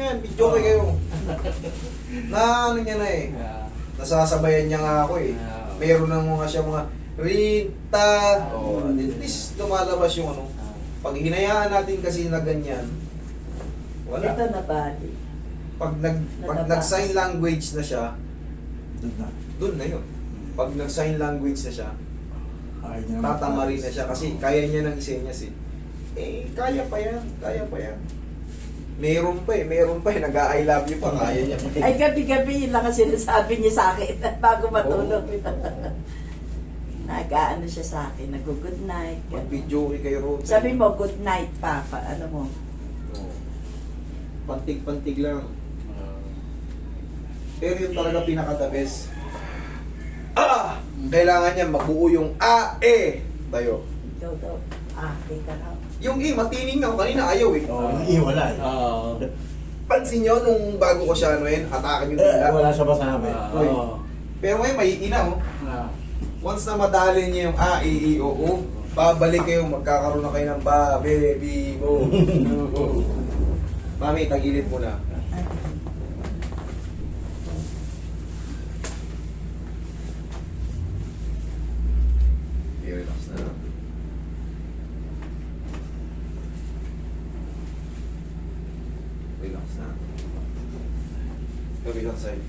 yan, video kayo. Na ano niya na eh. Nasasabayan niya nga ako eh. Meron na mga siya mga Rita. Oh, at least lumalabas yung ano. Pag hinayaan natin kasi na ganyan, wala. Ito na bali. Pag nag-sign language na siya, doon na yun. Pag nag-sign language na siya, tatama rin na siya kasi kaya niya ng isenyas eh. Eh, kaya pa yan, kaya pa yan. Meron pa eh, nag-I love you pa, kaya niya pa. Ay, gabi-gabi yun lang ang sinasabi niya sa akin bago matulog. Nag-ano siya sa akin, nag-good night. Mag-video kay Rod. Sabi mo, good night, Papa. Ano mo? Pantig-pantig lang. Pero yun talaga pinaka-the best. Kailangan niya mabuo yung tayo. Ikaw daw. Teka lang. Yung matining na ako kanina, ayaw eh. Wala eh. Pansin nyo nung bago ko siya atakin yung tila. Wala siya masabi. Pero ngayon may oh. Once na madali niya yung babalik kayo, magkakaroon na kayo ng baby, bo. Mami, tagilid mo na. Relax na lang. Relax na. Relax side.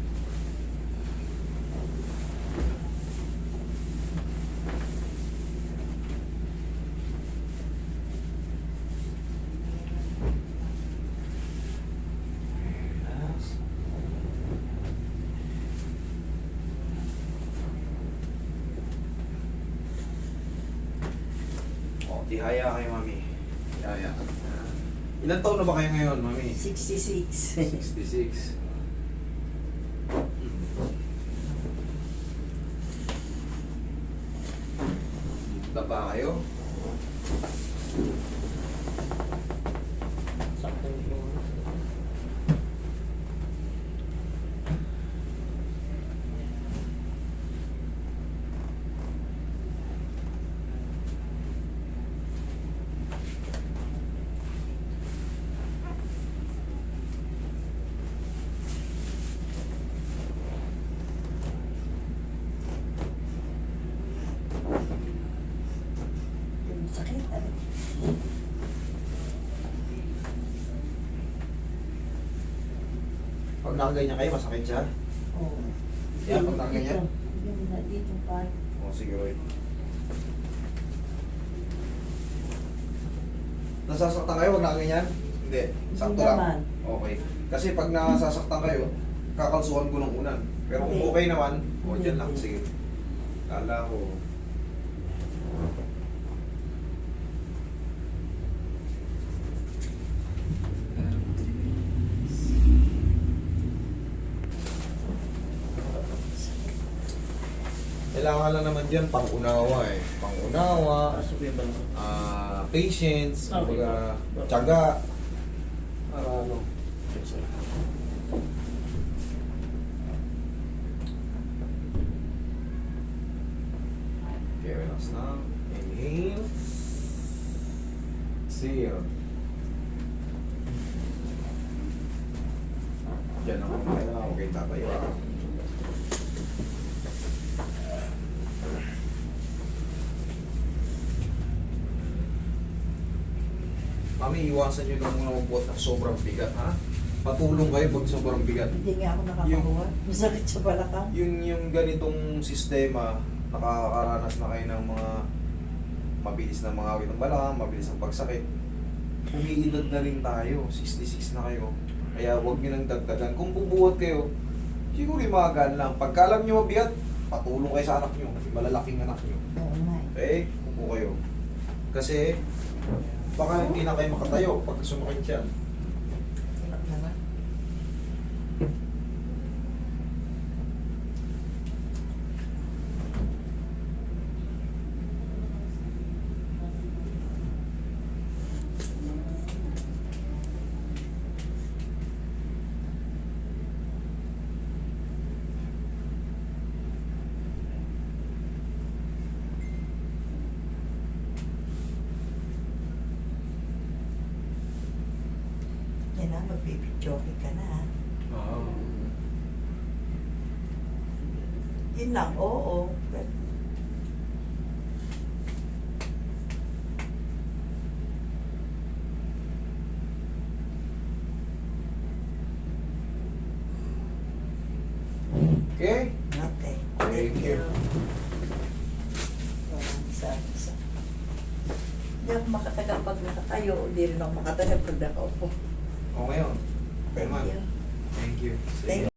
Tihaya kayo, Mami. Tihaya. Ilan taon na ba kayo ngayon, Mami? 66. 66. Taba kayo? Sakit. Pag nakaganyan kayo, masakit siya? Oo. Yan, pag nakaganyan? Dito pa. Sige, Roy. Nasasaktan kayo pag nakaganyan? Hindi. Sakto lang. naman. Okay. Kasi pag nasasaktan kayo, kakalsuhan ko ng unan. Pero kung okay naman, dyan lang. Sige. Kala ko. Kailangan lang naman dyan pang-unawa eh. Pang-unawa, patience, kumbaga, tiyaga. Ano. Okay, relax na. Inhale. Exhale. Diyan naman kaya. Okay, tatayo. Mami, iwasan nyo lang muna magbuhat ng sobrang bigat, ha? Patulong kayo pag sobrang bigat. Hindi nga ako nakakakuha. Masakit sa balakang. Yung ganitong sistema, nakakaranas na kayo ng mga mabilis na mga awit ng balakang, mabilis ang pagsakit. Umiidad na rin tayo, 66 na kayo. Kaya huwag nyo nang dagdagan. Kung bubuhat kayo, siguro yung mga gaan lang. Pagka alam nyo mabigat, patulong kayo sa anak nyo, malalaking anak nyo. Oo nga eh. Okay, upo kayo. Kasi, baka hindi na kayo makatayo pag sumakit siya. Hirap naman. Yan na, magbibidyoke ka na. Ha? Oo. Yun lang, oo. Pero, Okay? okay. Thank you. Sa. Hindi ako makatagal pag nakatayo. Hindi rin ako makatagal pag nakaupo. O ngayon. Thank Naman. you. Thank you. Thank Sige.